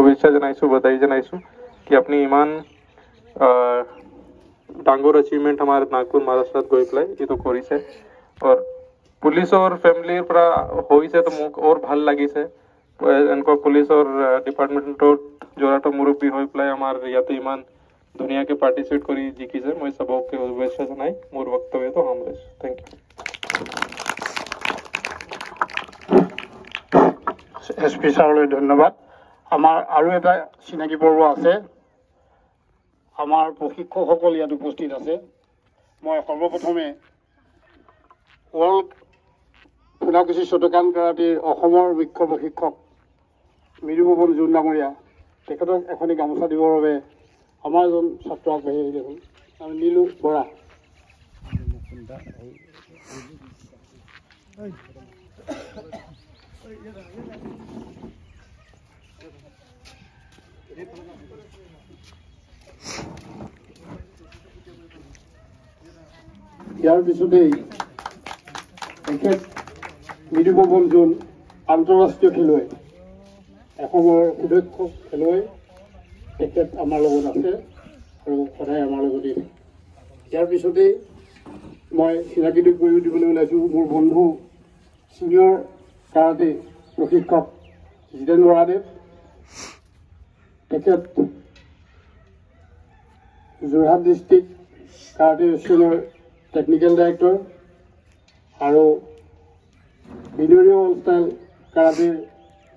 শুভেচ্ছা জনাইছোঁ, বধাই জনাইছোঁ কি আপুনি ইমান ডাঙৰ এচিভমেণ্ট আমাৰ নাগপুৰ মহাৰাষ্ট্ৰত গৈ পেলাই এইটো কৰিছে। আৰু পুলিচৰ ফেমিলিৰ পৰা হৈছে তো মোক আৰু ভাল লাগিছে। এনেকুৱা পুলিচৰ ডিপাৰ্টমেণ্টত জড়িত মুৰব্বী হৈ পেলাই আমাৰ ইয়াতে ইমান ধুনীয়াকৈ পাৰ্টিচিপেট কৰি জিকিছে। মই চবকে শুভেচ্ছা জনাই মোৰ বক্তব্যটো সামৰিছোঁ। Thank U. SP ছাৰলৈ ধন্যবাদ। আমাৰ আৰু এটা চিনাকি পৰ্ব আছে। আমাৰ প্ৰশিক্ষকসকল ইয়াত উপস্থিত আছে। মই সৰ্বপ্ৰথমে ৱৰ্ল্ড ফুলাকুছি শতকান কাৰাটেৰ অসমৰ মুখ্য প্ৰশিক্ষক মৃদুপৱন জোন ডাঙৰীয়া, তেখেতক এখনি গামোচা দিবৰ বাবে আমাৰ এজন ছাত্ৰ আগবাঢ়ি আহিলে হ'ল। আমি নীলু বৰা। ইয়াৰ পিছতেই তেখেত মৃদুপৱন জোন আন্তঃৰাষ্ট্ৰীয় খেলুৱৈ, অসমৰ সুদক্ষ খেলুৱৈ, তেখেত আমাৰ লগত আছে আৰু সদায় আমাৰ লগতেই থাকে। ইয়াৰ পিছতেই মই চিনাকিটো কৰি দিবলৈ ওলাইছোঁ মোৰ বন্ধু ছিনিয়ৰ কাৰাটে প্ৰশিক্ষক জিতেন বৰাদেৱ। তেখেত যোৰহাট ডিষ্ট্ৰিক্ট কাৰাটে এছ'চিয়েশ্যনৰ টেকনিকেল ডাইৰেক্টৰ আৰু বিদুৰী অল ষ্টাইল কাৰাটেৰ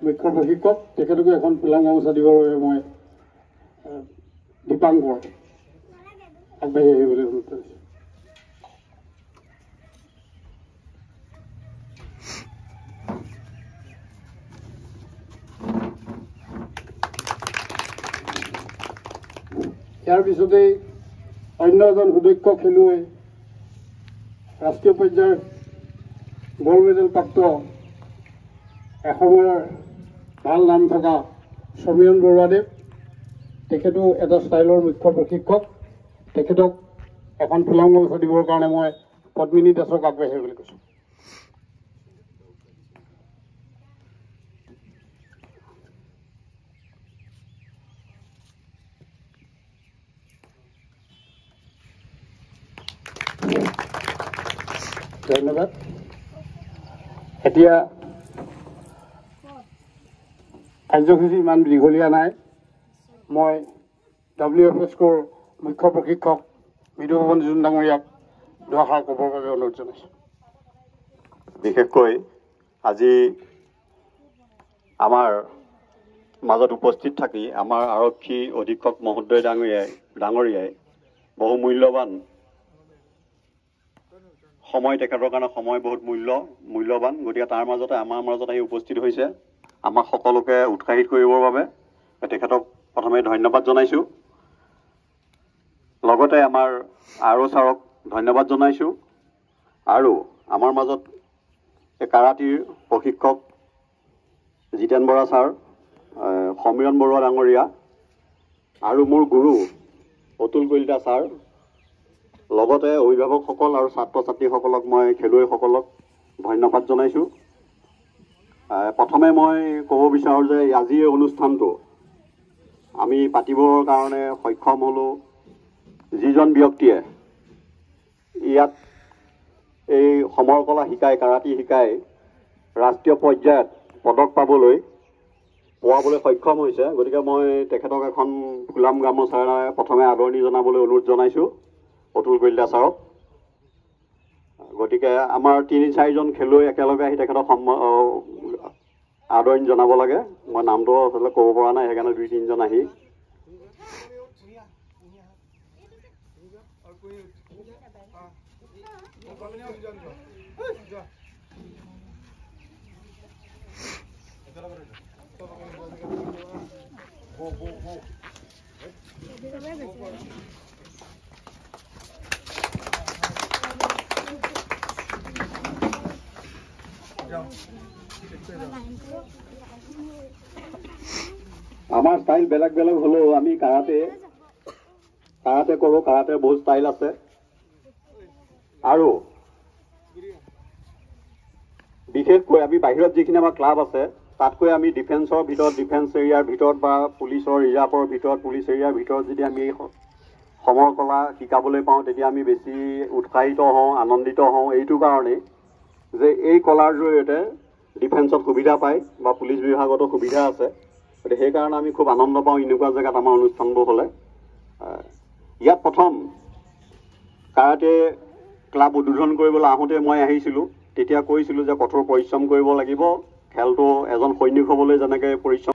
মুখ্য প্ৰশিক্ষক। তেখেতকো এখন ফুলাম গামোচা দিবৰ বাবে মই দীপাংকৰ আগবাঢ়ি আহিবলৈ অনুৰোধ কৰিছোঁ। ইয়াৰ পিছতেই অন্য এজন সুদক্ষ খেলুৱৈ, ৰাষ্ট্ৰীয় পৰ্যায়ৰ গ'ল্ড মেডেল প্ৰাপ্ত এসময়ৰ ভাল নাম থকা সমীৰণ বৰুৱাদেৱ, তেখেতো এটা ষ্টাইলৰ মুখ্য প্ৰশিক্ষক। তেখেতক এখন ফুলাম গামোচা দিবৰ কাৰণে মই পদ্মিনী দাসক আগবাঢ়ি আহিবলৈ কৈছোঁ। ধন্যবাদ। এতিয়া কাৰ্যসূচী ইমান দীঘলীয়া নাই। মই WFSCOৰ মুখ্য প্ৰশিক্ষক মৃদুপৱন জোন ডাঙৰীয়াক দুআষাৰ ক'বৰ বাবে অনুৰোধ জনাইছোঁ। বিশেষকৈ আজি আমাৰ মাজত উপস্থিত থাকি আমাৰ আৰক্ষী অধীক্ষক মহোদয় ডাঙৰীয়াই বহু মূল্যৱান সময়, তেখেতৰ কাৰণে সময় বহুত মূল্যৱান। গতিকে তাৰ মাজতে আমাৰ মাজত আহি উপস্থিত হৈছে আমাক সকলোকে উৎসাহিত কৰিবৰ বাবে তেখেতক প্ৰথমে ধন্যবাদ জনাইছোঁ। লগতে আমাৰ আৰও ছাৰক ধন্যবাদ জনাইছোঁ। আৰু আমাৰ মাজত কাৰাটীৰ প্ৰশিক্ষক জিতেন বৰা ছাৰ, সমীৰণ বৰুৱা ডাঙৰীয়া আৰু মোৰ গুৰু অতুল কলিতা ছাৰ, লগতে অভিভাৱকসকল আৰু ছাত্ৰ ছাত্ৰীসকলক, মই খেলুৱৈসকলক ধন্যবাদ জনাইছোঁ। প্ৰথমে মই ক'ব বিচাৰোঁ যে আজিৰ এই অনুষ্ঠানটো আমি পাতিবৰ কাৰণে সক্ষম হ'লোঁ যিজন ব্যক্তিয়ে ইয়াত এই সমৰ কলা শিকাই, কাৰাটী শিকাই ৰাষ্ট্ৰীয় পৰ্যায়ত পদক পোৱাবলৈ সক্ষম হৈছে। গতিকে মই তেখেতক এখন ফুলাম গামোচাৰে প্ৰথমে আদৰণি জনাবলৈ অনুৰোধ জনাইছোঁ অতুল কলিতা ছাৰক। গতিকে আমাৰ ৩-৪জন খেলুৱৈ একেলগে আহি তেখেতক আদৰণি জনাব লাগে। মই নামটো আচলতে ক'ব পৰা নাই, সেইকাৰণে ২-৩জন আহি আমাৰ ষ্টাইল বেলেগ বেলেগ হ'লেও আমি কাৰাটে কৰোঁ। কাৰাটেৰ বহুত ষ্টাইল আছে আৰু বিশেষকৈ আমি বাহিৰত যিখিনি আমাৰ ক্লাব আছে তাতকৈ আমি ডিফেন্সৰ ভিতৰত, ডিফেন্স এৰিয়াৰ ভিতৰত বা পুলিচৰ ৰিজাৰ্ভৰ ভিতৰত, পুলিচ এৰিয়াৰ ভিতৰত যদি আমি এই সমৰ কলা শিকাবলৈ পাওঁ, তেতিয়া আমি বেছি উৎসাহিত হওঁ, আনন্দিত হওঁ। এইটো কাৰণেই যে এই কলাৰ জৰিয়তে ডিফেন্সত সুবিধা পায় বা পুলিচ বিভাগতো সুবিধা আছে। গতিকে সেইকাৰণে আমি খুব আনন্দ পাওঁ এনেকুৱা জেগাত আমাৰ অনুষ্ঠানবোৰ হ'লে। ইয়াত প্ৰথম কাৰাটে ক্লাব উদ্বোধন কৰিবলৈ আহোঁতে মই আহিছিলোঁ, তেতিয়া কৈছিলোঁ যে কঠোৰ পৰিশ্ৰম কৰিব লাগিব। খেলটো এজন সৈনিক হ'বলৈ যেনেকৈ পৰিশ্ৰম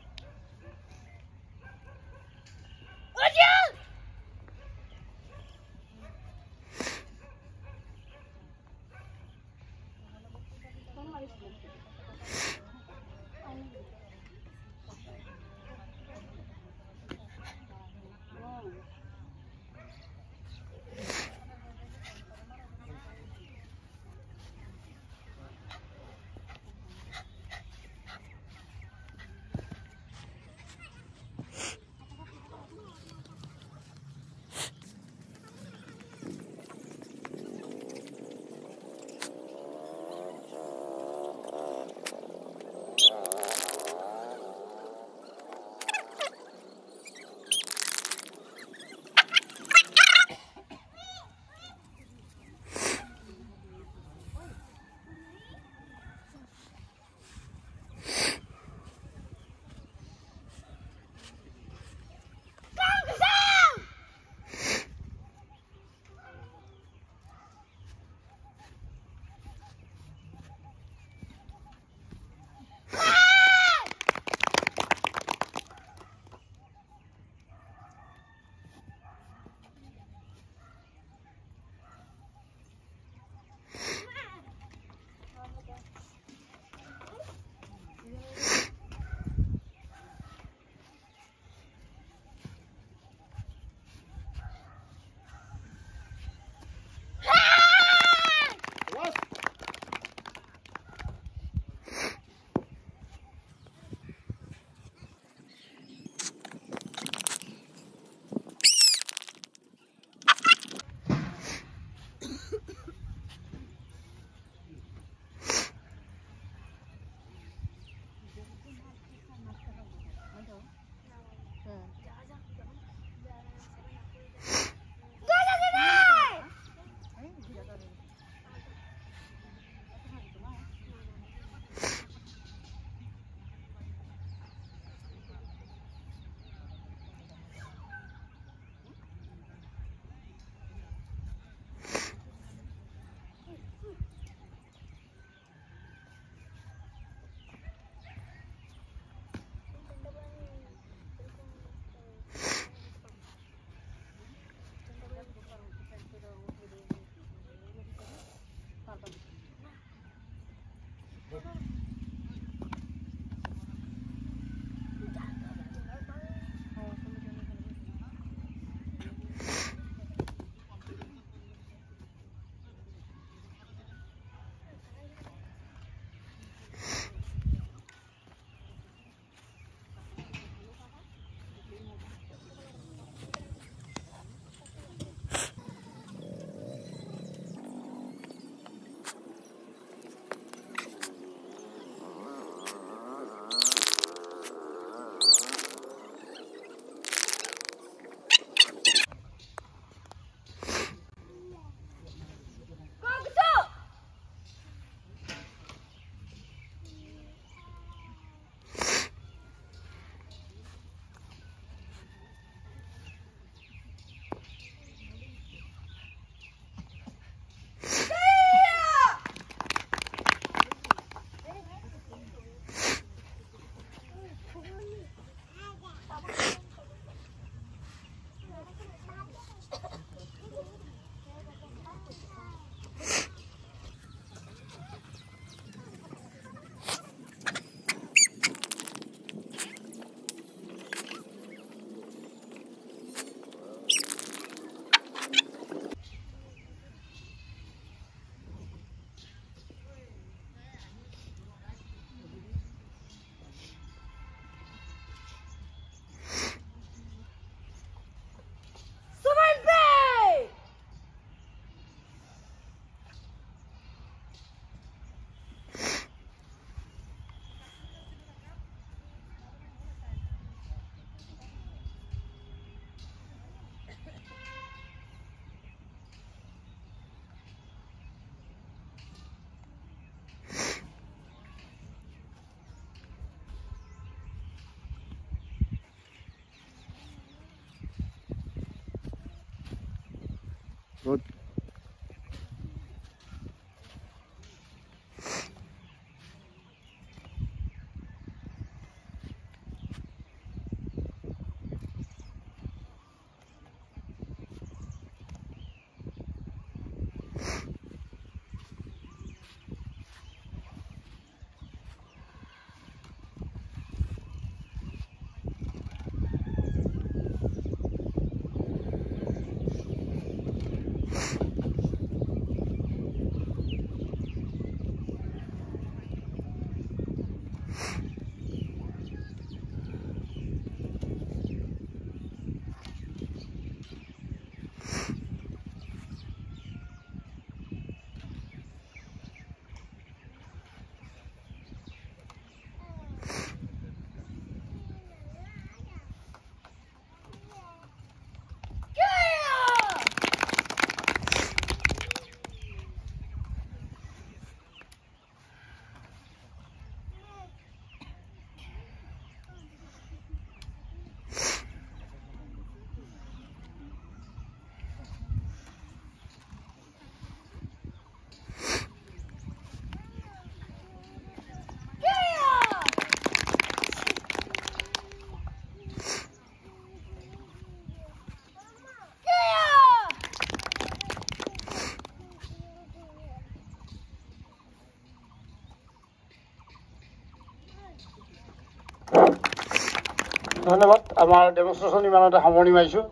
ধন্যবাদ। আমাৰ ডেমনষ্ট্ৰেশ্যন ইমানতে সামৰণি মাৰিছোঁ।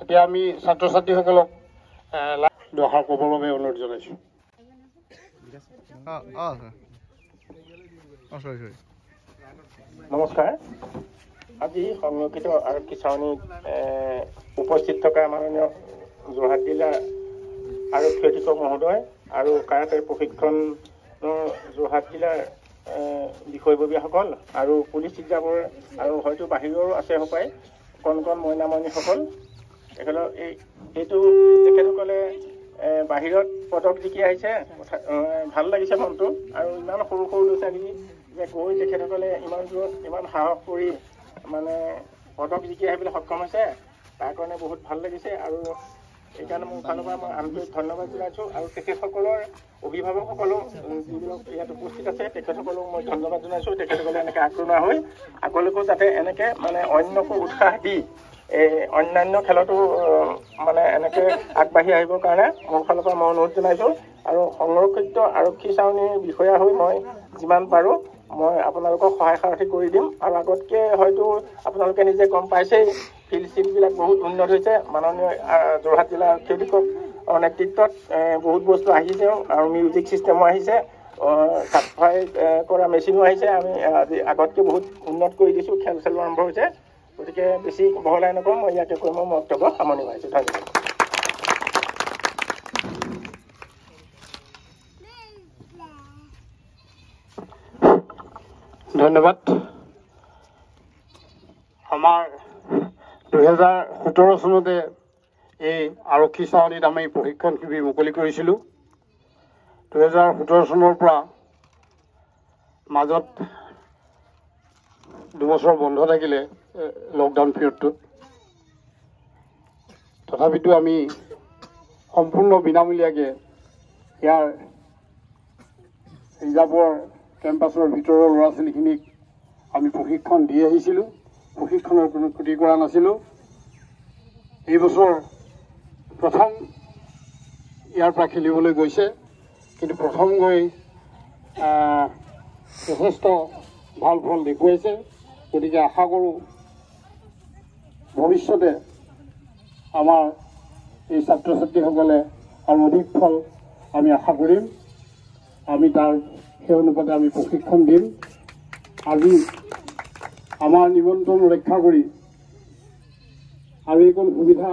এতিয়া আমি ছাত্ৰ ছাত্ৰীসকলক দুআষাৰ ক'বৰ বাবে অনুৰোধ জনাইছোঁ। নমস্কাৰ। আজি সংৰক্ষিত আৰক্ষী ছাউনীত উপস্থিত থকা মাননীয় যোৰহাট জিলাৰ আৰক্ষী অধীক্ষক মহোদয় আৰু কাৰাটেৰ প্ৰশিক্ষণৰ যোৰহাট জিলাৰ বিষয়ববীয়াসকল আৰু পুলিচ ৰিজাৰ্ভৰ আৰু হয়তো বাহিৰৰো আছে হপায় কণ কণ মইনা মইনীসকল, তেখেতসকলে বাহিৰত পদক জিকি আহিছে। ভাল লাগিছে মনটো। আৰু ইমান সৰু সৰু ল'ৰা ছোৱালী যে গৈ তেখেতসকলে ইমান দূৰত ইমান সাহস কৰি মানে পদক জিকি আহিবলৈ সক্ষম হৈছে, তাৰ কাৰণে বহুত ভাল লাগিছে। আৰু এইকাৰণে মোৰ ফালৰ পৰা মই আন্তৰিক ধন্যবাদ জনাইছোঁ। আৰু তেখেতসকলৰ অভিভাৱকসকলো যিবিলাক ইয়াত উপস্থিত আছে তেখেতসকলক মই ধন্যবাদ জনাইছোঁ। তেখেতসকলে এনেকৈ আগৰণুৱা হৈ আগলৈকো যাতে এনেকৈ মানে অন্যকো উৎসাহ দি অন্যান্য খেলতো মানে এনেকৈ আগবাঢ়ি আহিবৰ কাৰণে মোৰ ফালৰ পৰা মই অনুৰোধ জনাইছোঁ। আৰু সংৰক্ষিত আৰক্ষী ছাউনীৰ বিষয়া হৈ মই যিমান পাৰোঁ মই আপোনালোকক সহায় সাৰথি কৰি দিম। আৰু আগতকৈ হয়তো আপোনালোকে নিজে গম পাইছেই ফিল্ড চিল্ডবিলাক বহুত উন্নত হৈছে। মাননীয় যোৰহাট জিলা আৰক্ষী অধীক্ষক নেতৃত্বত বহুত বস্তু আহিছে আৰু মিউজিক ছিষ্টেমো আহিছে, চাফাই কৰা মেচিনো আহিছে। আমি আজি আগতকৈ বহুত উন্নত কৰি দিছোঁ। খেল চেলো আৰম্ভ হৈছে। গতিকে বেছি বহলাই নকওঁ, মই ইয়াকে কৈ মই বক্তব্য সামৰণি মাৰিছোঁ। ধন্যবাদ। ধন্যবাদ। আমাৰ 2017 চনতে এই আৰক্ষী ছাউনীত আমি প্ৰশিক্ষণ শিবিৰ মুকলি কৰিছিলোঁ। 2017 চনৰ পৰা মাজত দুবছৰ বন্ধ থাকিলে লকডাউন পিৰিয়ডটোত। তথাপিতো আমি সম্পূৰ্ণ বিনামূলীয়াকৈ ইয়াৰ ৰিজাৰ্ভৰ কেম্পাছৰ ভিতৰৰ ল'ৰা ছোৱালীখিনিক আমি প্ৰশিক্ষণ দি আহিছিলোঁ। প্ৰশিক্ষণৰ কোনো ক্ষতি কৰা নাছিলোঁ। এই বছৰ প্ৰথম ইয়াৰ পৰা খেলিবলৈ গৈছে, কিন্তু প্ৰথম গৈ যথেষ্ট ভাল ফল দেখুৱাইছে। গতিকে আশা কৰোঁ ভৱিষ্যতে আমাৰ এই ছাত্ৰ ছাত্ৰীসকলে আৰু অধিক ফল আমি আশা কৰিম। আমি তাৰ সেই অনুপাতে আমি প্ৰশিক্ষণ দিম। আজি আমাৰ নিমন্ত্ৰণ ৰক্ষা কৰি আৰু এইকণ সুবিধা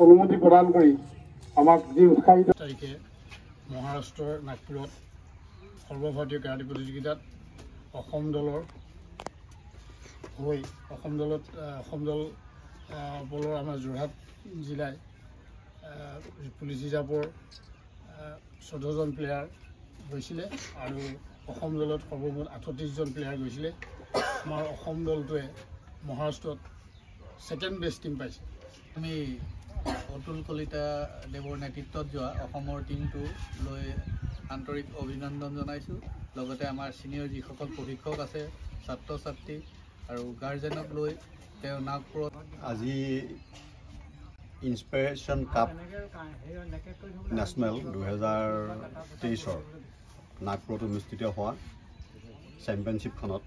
অনুমতি প্ৰদান কৰি আমাক যি উৎসাহিত তাৰিখে মহাৰাষ্ট্ৰৰ নাগপুৰত সৰ্বভাৰতীয় কাৰাটে প্ৰতিযোগিতাত অসম দলৰ হৈ অসম দলৰ আমাৰ যোৰহাট জিলাই পুলিচ ৰিজাৰ্ভৰ 14জন প্লেয়াৰ গৈছিলে আৰু অসম দলত সৰ্বমুঠ 38জন প্লেয়াৰ গৈছিলে। আমাৰ অসম দলটোৱে মহাৰাষ্ট্ৰত ছেকেণ্ড বেষ্ট টীম পাইছে। আমি অতুল কলিতা দেৱৰ নেতৃত্বত যোৱা অসমৰ টীমটো লৈ আন্তৰিক অভিনন্দন জনাইছোঁ। লগতে আমাৰ ছিনিয়ৰ যিসকল প্ৰশিক্ষক আছে, ছাত্ৰ ছাত্ৰী আৰু গাৰ্জেনক লৈ তেওঁ নাগপুৰত আজি ইনস্পিৰেশ্যন কাপ নেশ্যনেল 2023 নাগপুৰত অনুষ্ঠিত হোৱা চেম্পিয়নশ্বিপখনত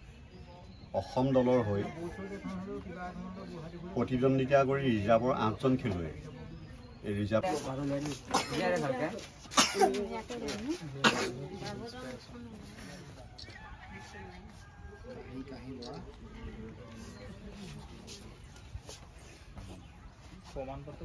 অসম দলৰ হৈ প্ৰতিদ্বন্দ্বিতা কৰি ৰিজাৰ্ভৰ 8জন খেলুৱৈ এই ৰিজাৰ্ভ প্ৰমাণপত্ৰ